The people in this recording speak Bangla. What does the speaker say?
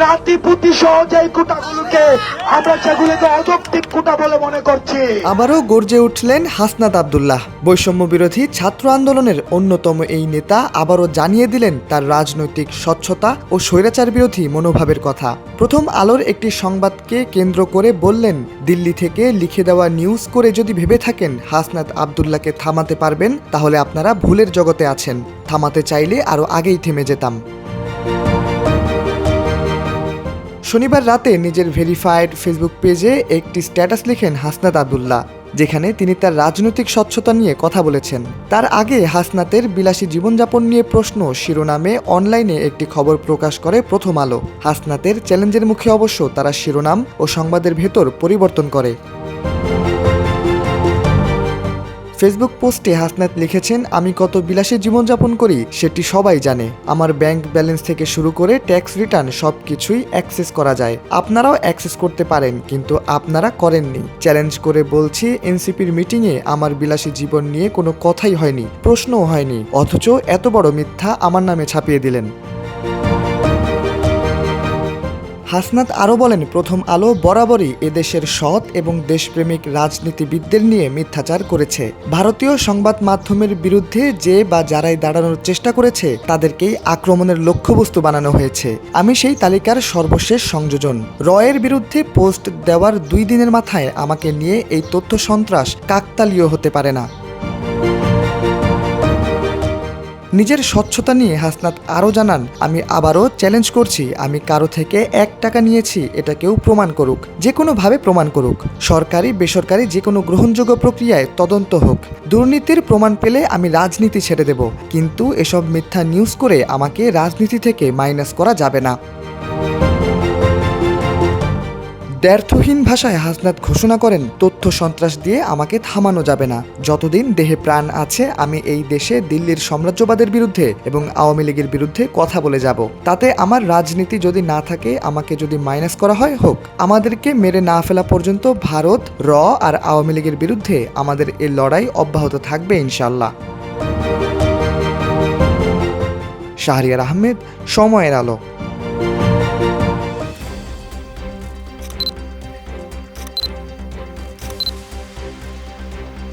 নাতিপুতি সহ যে কোটাগুলোকে আমরা সেগুলোকে অযৌক্তিক কোটা বলে মনে করছি। আবারও গর্জে উঠলেন হাসনাত আব্দুল্লাহ। বৈষম্য বিরোধী ছাত্র আন্দোলনের অন্যতম এই নেতা আবারও জানিয়ে দিলেন তার রাজনৈতিক স্বচ্ছতা ও স্বৈরাচার বিরোধী মনোভাবের কথা। প্রথম আলোর একটি সংবাদকে কেন্দ্র করে বললেন, দিল্লি থেকে লিখে দেওয়া নিউজ করে যদি ভেবে থাকেন হাসনাত আব্দুল্লাহকে থামাতে পারবেন তাহলে আপনারা ভুলের জগতে আছেন। থামাতে চাইলে আরও আগেই থেমে যেতাম। শনিবার রাতে নিজের ভেরিফাইড ফেসবুক পেজে একটি স্ট্যাটাস লিখেন হাসনাত আব্দুল্লাহ, যেখানে তিনি তার রাজনৈতিক স্বচ্ছতা নিয়ে কথা বলেছেন। তার আগে হাসনাতের বিলাসী জীবনযাপন নিয়ে প্রশ্ন শিরোনামে অনলাইনে একটি খবর প্রকাশ করে প্রথম আলো। হাসনাতের চ্যালেঞ্জের মুখে অবশ্য তারা শিরোনাম ও সংবাদের ভেতর পরিবর্তন করে। ফেসবুক পোস্টে হাসনাত লিখেছেন, আমি কত বিলাসী জীবনযাপন করি সেটি সবাই জানে। আমার ব্যাংক ব্যালেন্স থেকে শুরু করে ট্যাক্স রিটার্ন সব কিছুই অ্যাক্সেস করা যায়। আপনারাও অ্যাক্সেস করতে পারেন, কিন্তু আপনারা করেননি। চ্যালেঞ্জ করে বলছি, এনসিপির মিটিংয়ে আমার বিলাসী জীবন নিয়ে কোনো কথাই হয়নি, প্রশ্নও হয়নি, অথচ এত বড় মিথ্যা আমার নামে ছাপিয়ে দিলেন। হাসনাত আরও বলেন, প্রথম আলো বরাবরই এদেশের সৎ এবং দেশপ্রেমিক রাজনীতিবিদদের নিয়ে মিথ্যাচার করেছে। ভারতীয় সংবাদ মাধ্যমের বিরুদ্ধে যে বা যারাই দাঁড়ানোর চেষ্টা করেছে তাদেরকেই আক্রমণের লক্ষ্যবস্তু বানানো হয়েছে। আমি সেই তালিকার সর্বশেষ সংযোজন। রয়ের বিরুদ্ধে পোস্ট দেওয়ার 2 দিনের মাথায় আমাকে নিয়ে এই তথ্য সন্ত্রাস কাকতালীয় হতে পারে না। নিজের স্বচ্ছতা নিয়ে হাসনাত আরও জানান, আমি আবারও চ্যালেঞ্জ করছি, আমি কারো থেকে 1 টাকা নিয়েছি এটা কেউ প্রমাণ করুক, যে কোনোভাবে প্রমাণ করুক। সরকারি বেসরকারি যে কোনো গ্রহণযোগ্য প্রক্রিয়ায় তদন্ত হোক। দুর্নীতির প্রমাণ পেলে আমি রাজনীতি ছেড়ে দেব, কিন্তু এসব মিথ্যা নিউজ করে আমাকে রাজনীতি থেকে মাইনাস করা যাবে না। দ্ব্যর্থহীন ভাষায় হাসনাত ঘোষণা করেন, তথ্য সন্ত্রাস দিয়ে আমাকে থামানো যাবে না। যতদিন দেহে প্রাণ আছে আমি এই দেশে দিল্লির সাম্রাজ্যবাদের বিরুদ্ধে এবং আওয়ামী লীগের বিরুদ্ধে কথা বলে যাব। তাতে আমার রাজনীতি যদি না থাকে, আমাকে যদি মাইনাস করা হয় হোক। আমাদেরকে মেরে না ফেলা পর্যন্ত ভারত, আর আওয়ামী লীগের বিরুদ্ধে আমাদের এই লড়াই অব্যাহত থাকবে ইনশাল্লাহ। শাহরিয়ার আহমেদ, সময়ের আলো।